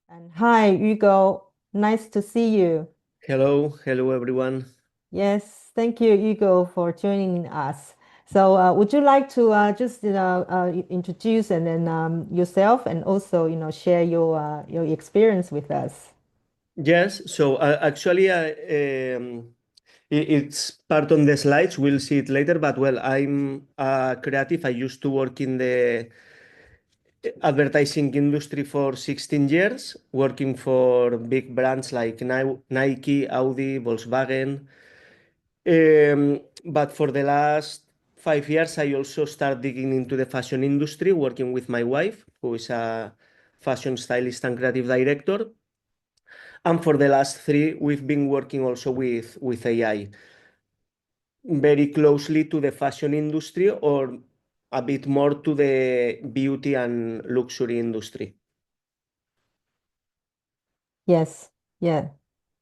And hi, Hugo. Nice to see you. Hello everyone. Yes, thank you, Hugo, for joining us. So, would you like to just introduce and then yourself, and also share your experience with us? Yes, so actually it's part on the slides. We'll see it later, but well, I'm a creative. I used to work in the advertising industry for 16 years, working for big brands like Nike, Audi, Volkswagen. But for the last 5 years, I also started digging into the fashion industry, working with my wife, who is a fashion stylist and creative director. And for the last three, we've been working also with AI very closely to the fashion industry or a bit more to the beauty and luxury industry. Yes, yeah.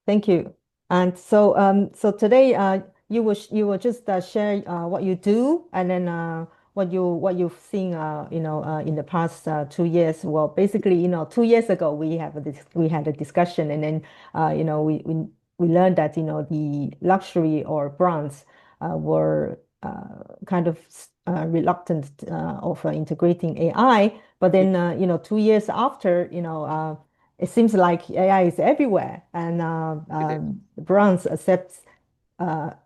Thank you. And so, so today, you will just share what you do, and then what you've seen, in the past 2 years. Well, basically, 2 years ago we had a discussion, and then we learned that the luxury or brands were kind of reluctant of integrating AI. But then, 2 years after, it seems like AI is everywhere, and It is.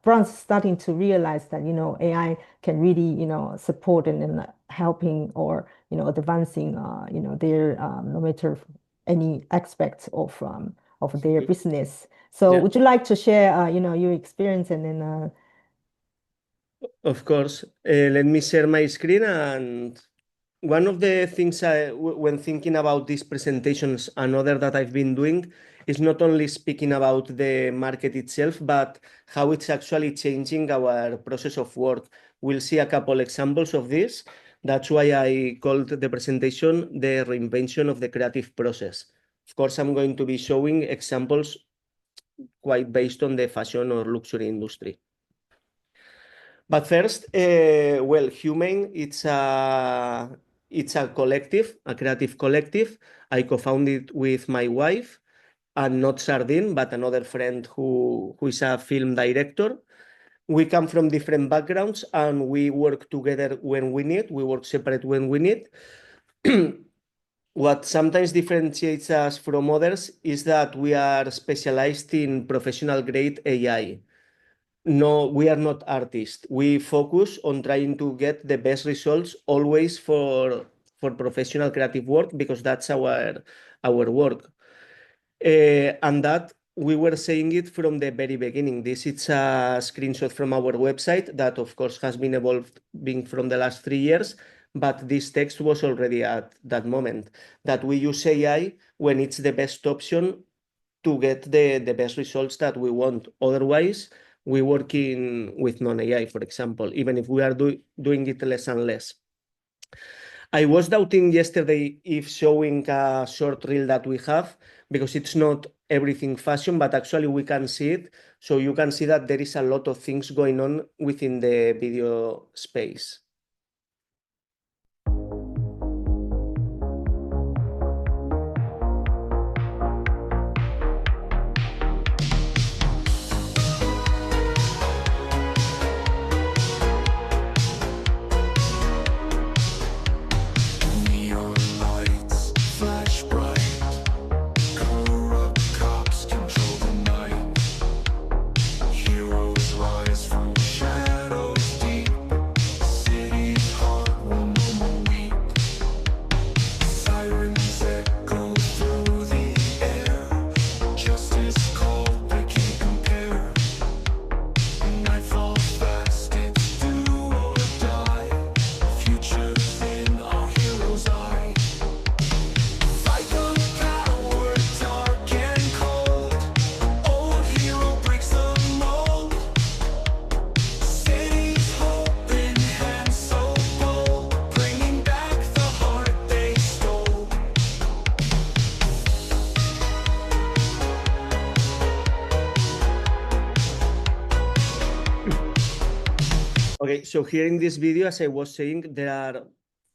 brands starting to realize that AI can really support and helping or advancing their no matter any aspect of their business. So, Yeah, would you like to share your experience and then of course. Let me share my screen. And one of the things when thinking about these presentations, another that I've been doing is not only speaking about the market itself, but how it's actually changing our process of work. We'll see a couple examples of this. That's why I called the presentation the reinvention of the creative process. Of course, I'm going to be showing examples quite based on the fashion or luxury industry. But first, well, Humane, it's a collective, a creative collective. I co-founded with my wife, and not Sardine, but another friend who is a film director. We come from different backgrounds and we work together when we need. We work separate when we need. What sometimes differentiates us from others is that we are specialized in professional grade AI. No, we are not artists. We focus on trying to get the best results always for professional creative work because that's our work. And that we were saying it from the very beginning. This is a screenshot from our website that, of course, has been evolving from the last 3 years. But this text was already at that moment that we use AI when it's the best option to get the best results that we want. Otherwise, we work with non-AI, for example, even if we are doing it less and less. I was doubting yesterday if showing a short reel that we have, because it's not everything fashion, but actually we can see it. So you can see that there is a lot of things going on within the video space. Neon lights flash bright. Corrupt cops control the night. Heroes rise from shadows deep. City's heart will no more weep. Sirens echo through the air. Justice called, they can't compare. Nightfall fast, it's do or die. Future's in our hero's eye. Fight the power, dark and cold. Old hero breaks the mold. City's hope in hands so bold, bringing back the heart they stole. Okay, so here in this video, as I was saying, there are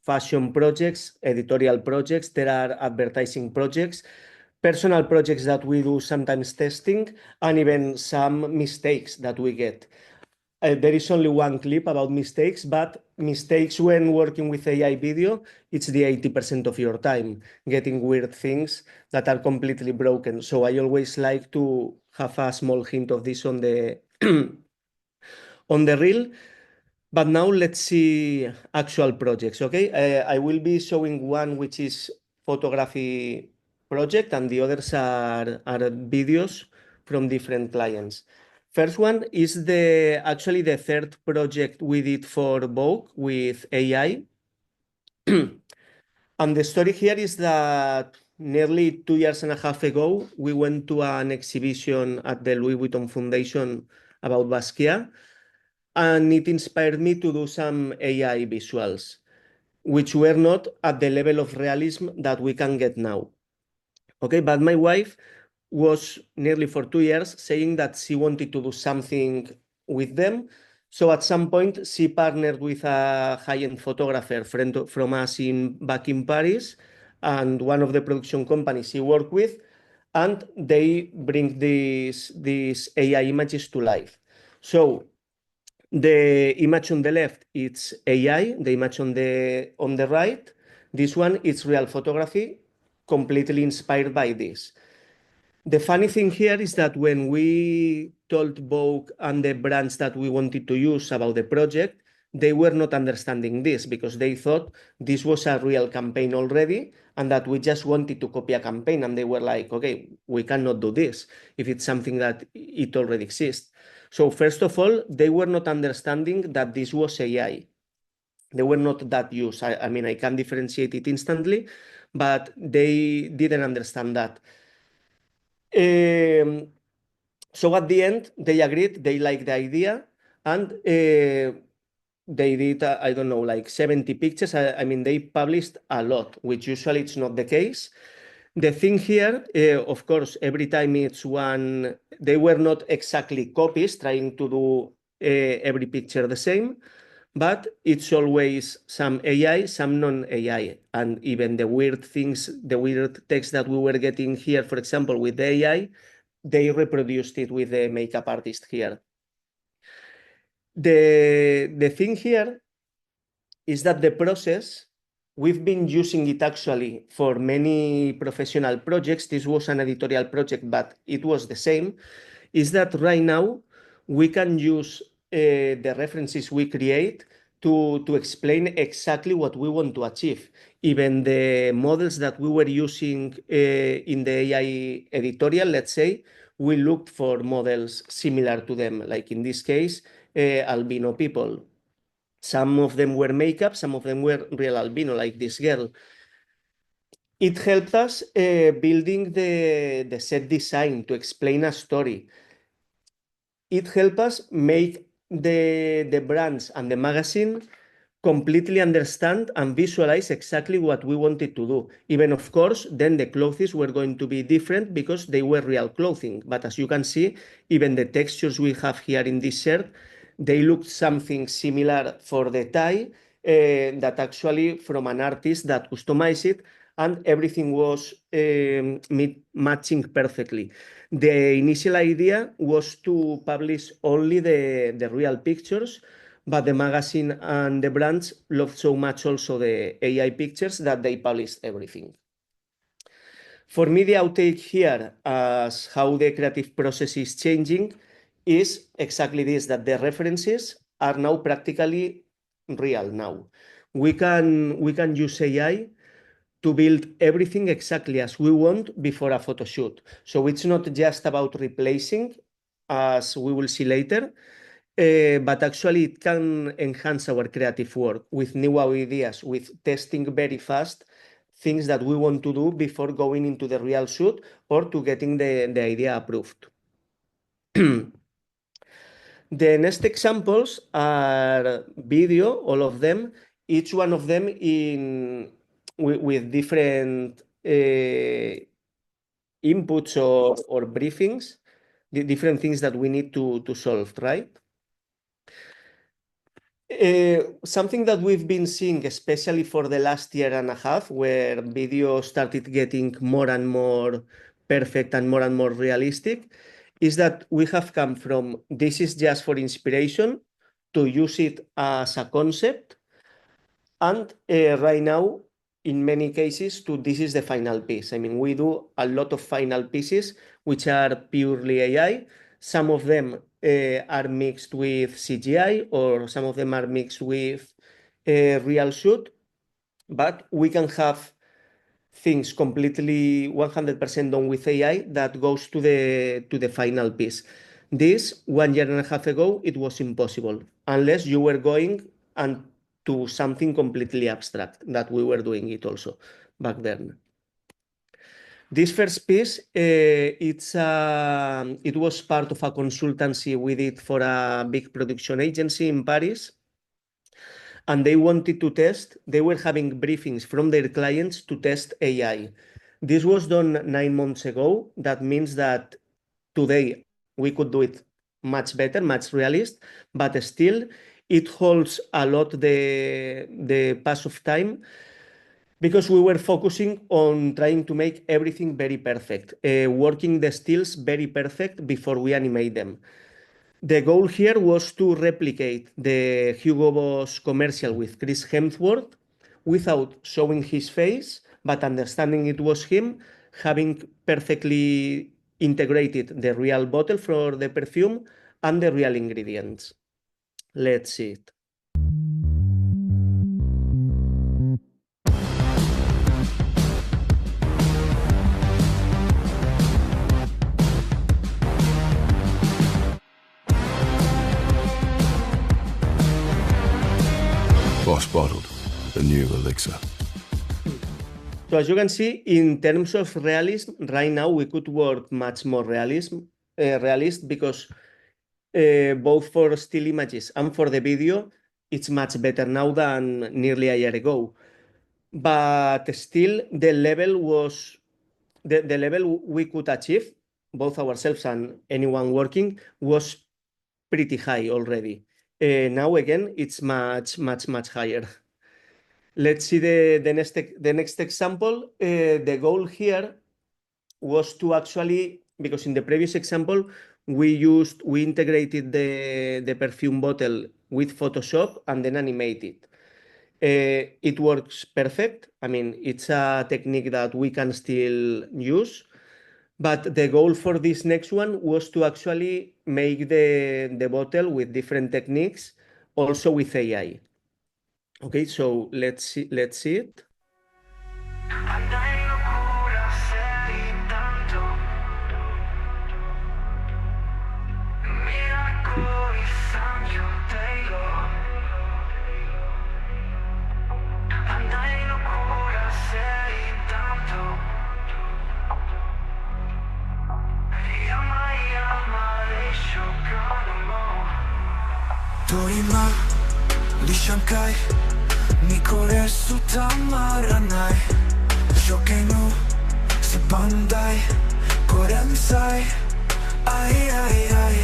fashion projects, editorial projects, there are advertising projects. personal projects that we do sometimes testing, and even some mistakes that we get. There is only one clip about mistakes, but mistakes when working with AI video, it's the 80% of your time, getting weird things that are completely broken. So I always like to have a small hint of this on the on the reel. But now let's see actual projects, okay? I will be showing one which is photography project, and the others are videos from different clients. First one is actually the third project we did for Vogue with AI. And the story here is that nearly 2 years and a half ago, we went to an exhibition at the Louis Vuitton Foundation about Basquiat, and it inspired me to do some AI visuals, which were not at the level of realism that we can get now. Okay, but my wife was nearly for 2 years saying that she wanted to do something with them. So at some point, she partnered with a high-end photographer friend from us back in Paris, and one of the production companies she worked with, and they bring these AI images to life. So the image on the left, it's AI. The image on the right, this one, it's real photography, completely inspired by this. The funny thing here is that when we told Vogue and the brands that we wanted to use about the project, they were not understanding this because they thought this was a real campaign already and that we just wanted to copy a campaign. And they were like, okay, we cannot do this if it's something that it already exists. So first of all, they were not understanding that this was AI. They were not that used. I mean, I can differentiate it instantly, but they didn't understand that. So at the end, they agreed, they liked the idea, and they did, I don't know, like 70 pictures. I mean, they published a lot, which usually it's not the case. The thing here, of course, every time it's one, they were not exactly copies, trying to do every picture the same, but it's always some AI, some non-AI. And even the weird things, the weird text that we were getting here, for example, with the AI, they reproduced it with the makeup artist here. The thing here is that the process, we've been using it actually for many professional projects. This was an editorial project, but it was the same, is that right now we can use the references we create to explain exactly what we want to achieve. Even the models that we were using in the AI editorial, let's say, we looked for models similar to them, like in this case, albino people. Some of them were makeup, some of them were real albino, like this girl. It helped us building the set design to explain a story. It helped us make the brands and the magazine completely understand and visualize exactly what we wanted to do. Even, of course, then the clothes were going to be different because they were real clothing. But as you can see, even the textures we have here in this shirt, they looked something similar for the tie, that actually from an artist that customized it, and everything was matching perfectly. The initial idea was to publish only the real pictures, but the magazine and the brands loved so much also the AI pictures that they published everything. For me, the outtake here as how the creative process is changing is exactly this, that the references are now practically real now. We can use AI to build everything exactly as we want before a photo shoot. So it's not just about replacing, as we will see later, but actually it can enhance our creative work with new ideas, with testing very fast things that we want to do before going into the real shoot or to getting the idea approved. The next examples are video, all of them, each one of them with different inputs or briefings, the different things that we need to solve, right? Something that we've been seeing, especially for the last year and a half, where video started getting more and more perfect and more realistic, is that we have come from this is just for inspiration to use it as a concept, and right now, in many cases, to this is the final piece. I mean, we do a lot of final pieces which are purely AI. Some of them are mixed with CGI, or some of them are mixed with real shoot, but we can have things completely 100% done with AI that goes to the final piece. This 1.5 years ago, it was impossible unless you were going and to something completely abstract, that we were doing it also back then. This first piece, it was part of a consultancy we did for a big production agency in Paris, and they wanted to test, they were having briefings from their clients to test AI. This was done 9 months ago. That means that today we could do it much better, much realist, but still it holds a lot the pass of time, because we were focusing on trying to make everything very perfect, working the stills very perfect before we animate them. The goal here was to replicate the Hugo Boss commercial with Chris Hemsworth without showing his face, but understanding it was him, having perfectly integrated the real bottle for the perfume and the real ingredients. Let's see it. Boss bottled, the new elixir. So as you can see, in terms of realism, right now we could work much more realist, because both for still images and for the video, it's much better now than nearly a year ago. But still, the level was the level we could achieve, both ourselves and anyone working, was pretty high already. Now again, it's much higher. Let's see the next example. The goal here was to actually, because in the previous example, we integrated the perfume bottle with Photoshop and then animated. It works perfect. I mean, it's a technique that we can still use, but the goal for this next one was to actually make the bottle with different techniques, also with AI. Okay, so let's see it. Andai locura sei tanto, miracoli sangue tengo. Andai locura sei tanto, yama shokano. Torima li Shanghai, Nikore sutamaranai, Shokenu si bandai, koremsai, ai,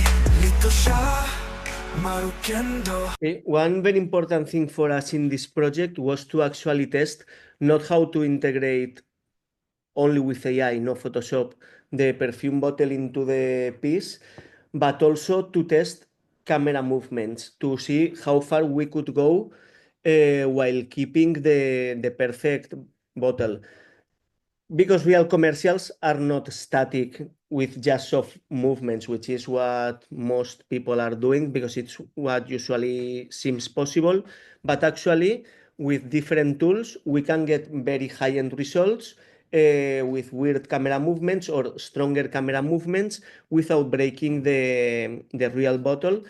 lito sha marukendo. One very important thing for us in this project was to actually test not how to integrate only with AI, no Photoshop, the perfume bottle into the piece, but also to test camera movements to see how far we could go while keeping the perfect bottle. Because real commercials are not static with just soft movements, which is what most people are doing, because it's what usually seems possible. But actually, with different tools, we can get very high-end results with weird camera movements or stronger camera movements without breaking the real bottle,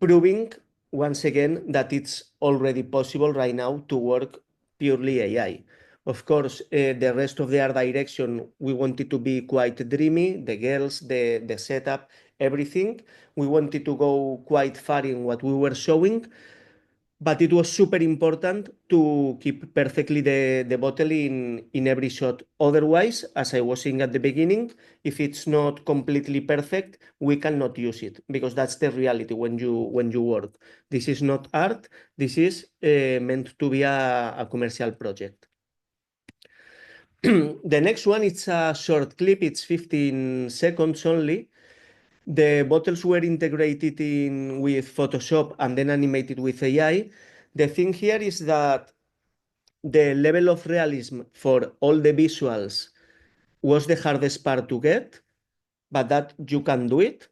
proving once again that it's already possible right now to work purely AI. Of course, the rest of the art direction, we wanted to be quite dreamy, the girls, the setup, everything. We wanted to go quite far in what we were showing, but it was super important to keep perfectly the bottle in every shot. Otherwise, as I was saying at the beginning, if it's not completely perfect, we cannot use it, because that's the reality when you work. This is not art. This is meant to be a commercial project. The next one, it's a short clip. It's 15 seconds only. The bottles were integrated in with Photoshop and then animated with AI. The thing here is that the level of realism for all the visuals was the hardest part to get, but that you can do it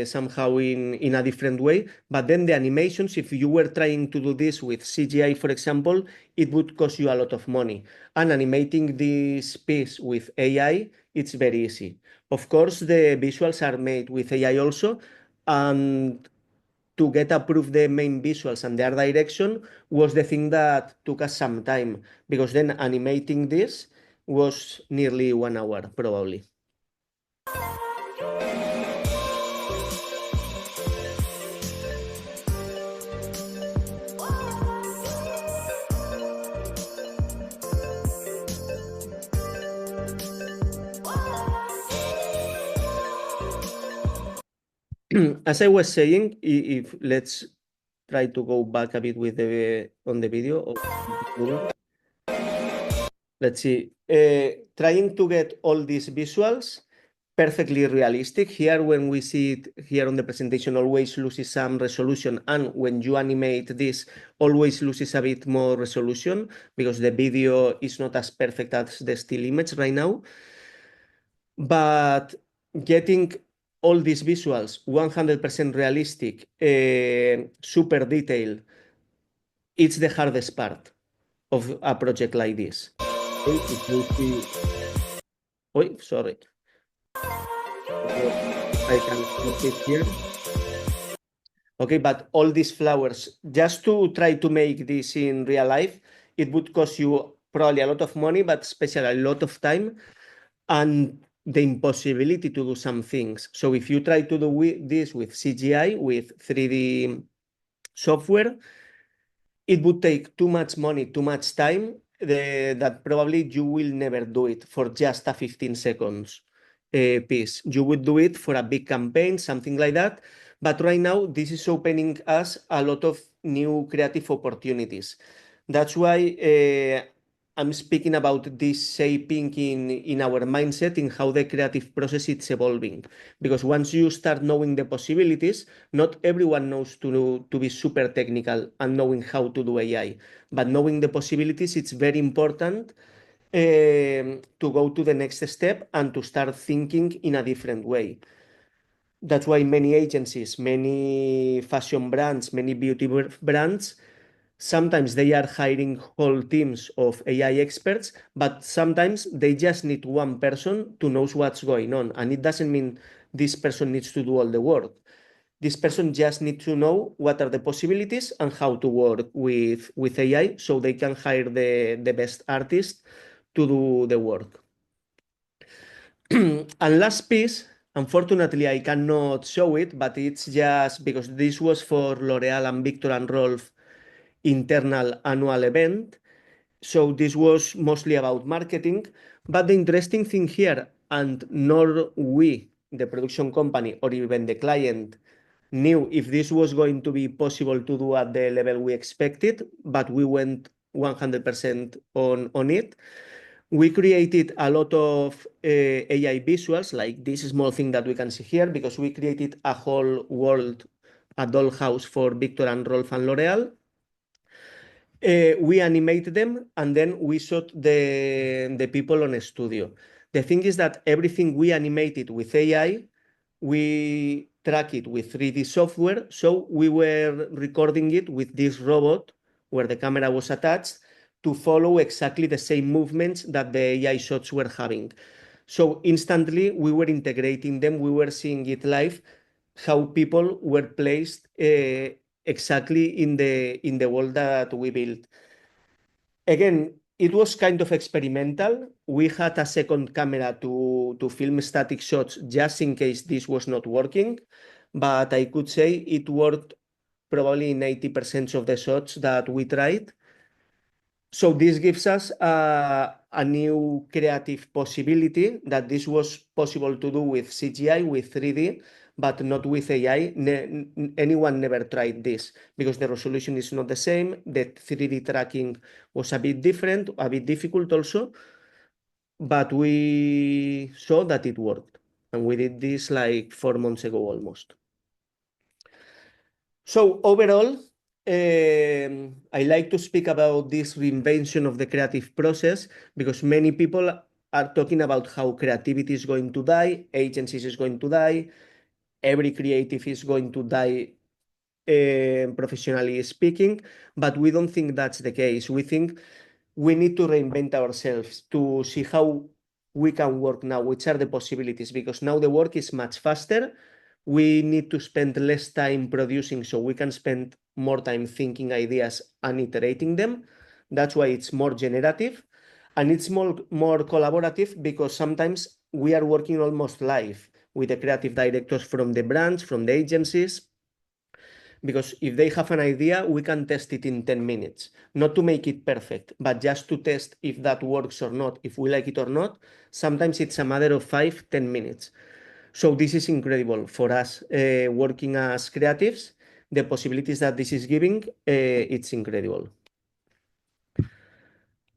somehow in a different way. But then the animations, if you were trying to do this with CGI, for example, it would cost you a lot of money. And animating this piece with AI, it's very easy. Of course, the visuals are made with AI also, and to get approved the main visuals and the art direction was the thing that took us some time, because then animating this was nearly 1 hour, probably. As I was saying, if let's try to go back a bit with on the video. Let's see. Trying to get all these visuals perfectly realistic. Here, when we see it here on the presentation, always loses some resolution, and when you animate this, always loses a bit more resolution because the video is not as perfect as the still image right now. But getting all these visuals 100% realistic, super detailed, it's the hardest part of a project like this. Okay, if you see... Oh, sorry. I can stop it here. Okay, but all these flowers, just to try to make this in real life, it would cost you probably a lot of money, but especially a lot of time and the impossibility to do some things. So if you try to do this with CGI, with 3D software, it would take too much money, too much time, that probably you will never do it for just a 15 seconds piece. You would do it for a big campaign, something like that. But right now, this is opening us a lot of new creative opportunities. That's why I'm speaking about this shaping in our mindset, in how the creative process is evolving. Because once you start knowing the possibilities, not everyone knows to be super technical and knowing how to do AI. But knowing the possibilities, it's very important to go to the next step and to start thinking in a different way. That's why many agencies, many fashion brands, many beauty brands, sometimes they are hiring whole teams of AI experts, but sometimes they just need one person to know what's going on. And it doesn't mean this person needs to do all the work. This person just needs to know what are the possibilities and how to work with AI so they can hire the best artist to do the work. And last piece, unfortunately, I cannot show it, but it's just because this was for L'Oreal and Victor and Rolf internal annual event. So this was mostly about marketing. But the interesting thing here, and nor we, the production company, or even the client, knew if this was going to be possible to do at the level we expected, but we went 100% on it. We created a lot of AI visuals, like this small thing that we can see here, because we created a whole world, a dollhouse for Victor and Rolf and L'Oreal. We animate them and then we shot the people on a studio. The thing is that everything we animated with AI, we track it with 3D software. So we were recording it with this robot where the camera was attached to follow exactly the same movements that the AI shots were having. So instantly we were integrating them. We were seeing it live, how people were placed exactly in the world that we built. Again, it was kind of experimental. We had a second camera to film static shots just in case this was not working, but I could say it worked probably in 80% of the shots that we tried. So this gives us a new creative possibility that this was possible to do with CGI, with 3D, but not with AI. Anyone never tried this because the resolution is not the same. The 3D tracking was a bit different, a bit difficult also. but we saw that it worked. And we did this like 4 months ago almost. So overall, I like to speak about this reinvention of the creative process because many people are talking about how creativity is going to die, agencies is going to die, every creative is going to die, professionally speaking, but we don't think that's the case. We think we need to reinvent ourselves to see how we can work now, which are the possibilities, because now the work is much faster. We need to spend less time producing so we can spend more time thinking ideas and iterating them. That's why it's more generative and it's more collaborative because sometimes we are working almost live with the creative directors from the brands, from the agencies, because if they have an idea, we can test it in 10 minutes, not to make it perfect, but just to test if that works or not, if we like it or not. Sometimes it's a matter of 5-10 minutes. So this is incredible for us working as creatives. The possibilities that this is giving, it's incredible.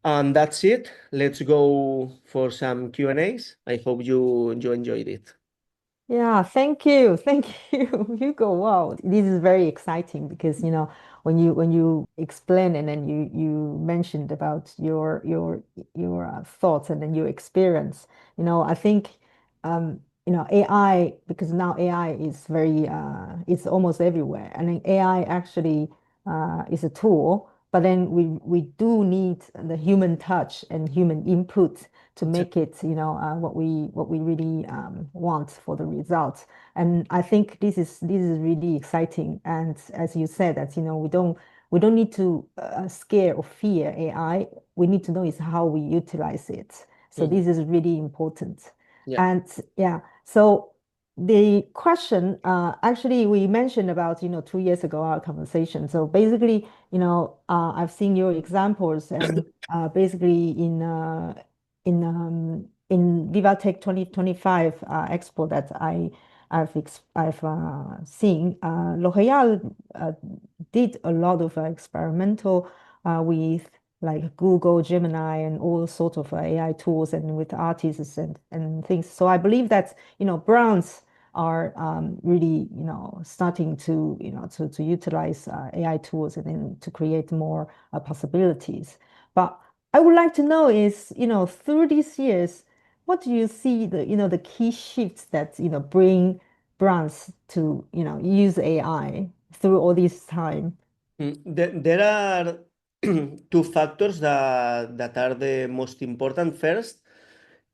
And that's it. Let's go for some Q&As. I hope you enjoyed it. Yeah, thank you. Thank you, Hugo. Wow, this is very exciting because when you explain and then you mentioned about your thoughts and then your experience, I think AI, because now AI is very it's almost everywhere. And then AI actually is a tool, but then we do need the human touch and human input to make it, what we really want for the results. And I think this is really exciting. And as you said, that we don't need to scare or fear AI. We need to know is how we utilize it. So this is really important. Yeah. And yeah, so the question, actually, we mentioned about 2 years ago our conversation. So basically, I've seen your examples, and basically in VivaTech 2025 expo that I've seen, L'Oréal did a lot of experimental with like Google, Gemini, and all sorts of AI tools, and with artists and things. So I believe that brands are really starting to to utilize AI tools and then to create more possibilities. But I would like to know is through these years, what do you see the key shifts that bring brands to use AI through all this time? There are two factors that are the most important. First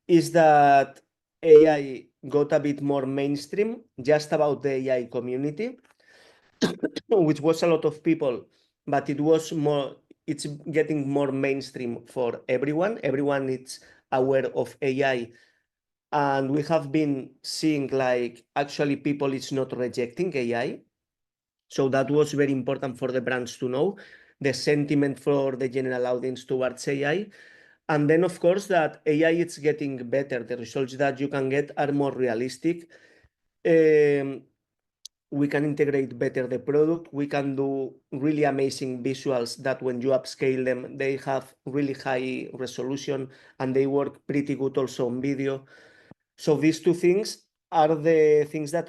is that AI got a bit more mainstream, just about the AI community, which was a lot of people, but it's getting more mainstream for everyone. Everyone is aware of AI. And we have been seeing like actually people is not rejecting AI. So that was very important for the brands to know the sentiment for the general audience towards AI. And then, of course, that AI is getting better. The results that you can get are more realistic. We can integrate better the product. We can do really amazing visuals that when you upscale them, they have really high resolution and they work pretty good also on video. So these two things are the things that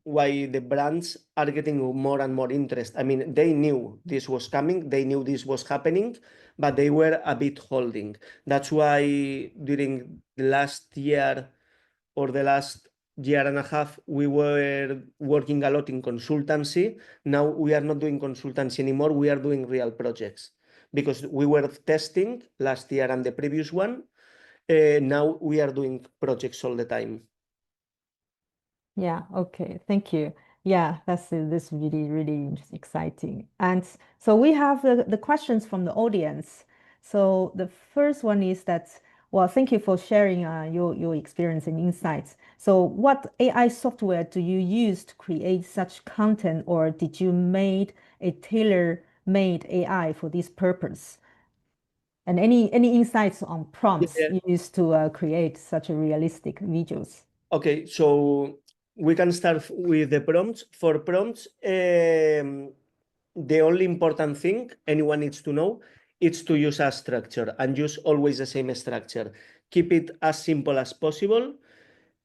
why the brands are getting more and more interest. I mean, they knew this was coming, they knew this was happening, but they were a bit holding. That's why during the last year or the last year and a half, we were working a lot in consultancy. Now we are not doing consultancy anymore, we are doing real projects because we were testing last year and the previous one. Now we are doing projects all the time. Yeah, okay, thank you. Yeah, that's really, really exciting. And so we have the questions from the audience. So the first one is that, well, thank you for sharing your experience and insights. So what AI software do you use to create such content, or did you made a tailor-made AI for this purpose? And any insights on prompts Yeah. used to create such a realistic visuals? Okay, so we can start with the prompts. For prompts, the only important thing anyone needs to know it's to use a structure and use always the same structure. Keep it as simple as possible.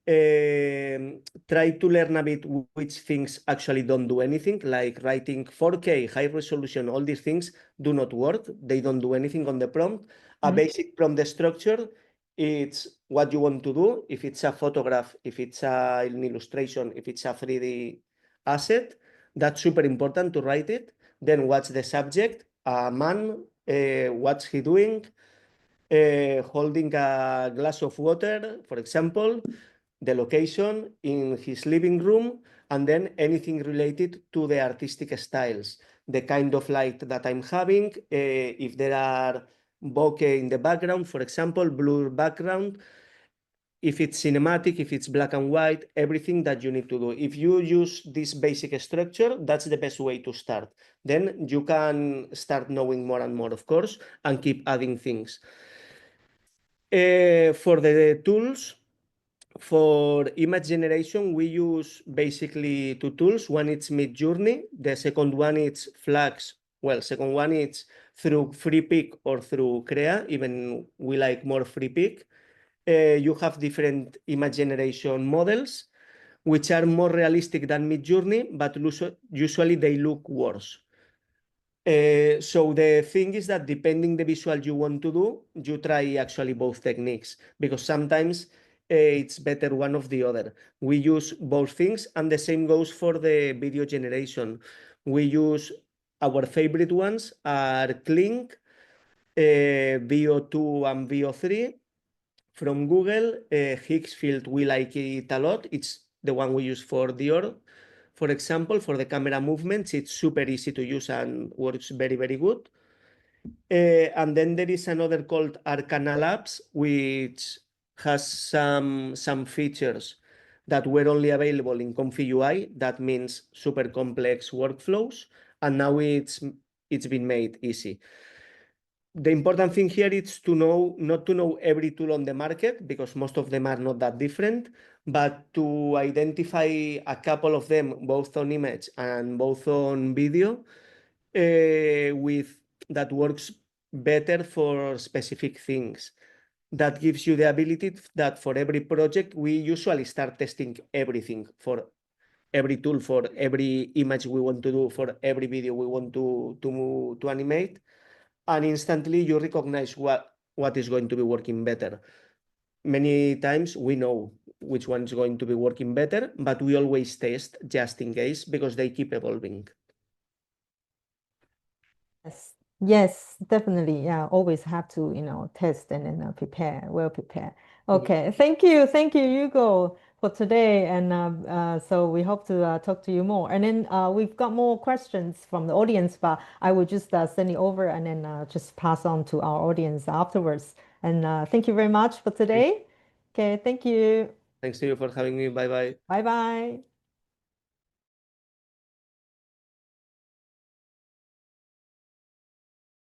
Try to learn a bit which things actually don't do anything, like writing 4K, high resolution, all these things do not work. They don't do anything on the prompt. A basic prompt structure, it's what you want to do. If it's a photograph, if it's an illustration, if it's a 3D asset, that's super important to write it. Then what's the subject? A man, what's he doing? Holding a glass of water, for example, the location in his living room, and then anything related to the artistic styles, the kind of light that I'm having, if there are bokeh in the background, for example, blur background, if it's cinematic, if it's black and white, everything that you need to do. If you use this basic structure, that's the best way to start. Then you can start knowing more and more, of course, and keep adding things. For the tools, for image generation, we use basically two tools. One is Midjourney. The second one is Flux. Well, second one is through FreePic or through Crea. Even we like more FreePic. You have different image generation models, which are more realistic than Midjourney, but usually they look worse. So the thing is that depending the visual you want to do, you try actually both techniques, because sometimes it's better one of the other. We use both things, and the same goes for the video generation. We use our favorite ones are Clink, VO2 and VO3 from Google. Higgsfield, we like it a lot. It's the one we use for Dior. For example, for the camera movements, it's super easy to use and works very, very good. And then there is another called Arcana Labs, which has some features that were only available in Comfy UI. That means super complex workflows, and now it's been made easy. The important thing here is to know, not to know every tool on the market, because most of them are not that different, but to identify a couple of them, both on image and both on video, with that works better for specific things. That gives you the ability that for every project, we usually start testing everything for every tool, for every image we want to do, for every video we want to animate. And instantly you recognize what is going to be working better. Many times we know which one is going to be working better, but we always test just in case, because they keep evolving. Yes, yes, definitely. Yeah, always have to, test and then prepare, well prepare. Okay, thank you, Hugo, for today. And so we hope to talk to you more. And then we've got more questions from the audience, but I will just send it over and then just pass on to our audience afterwards. And thank you very much for today. Okay, thank you. Thanks to you for having me. Bye bye. Bye bye.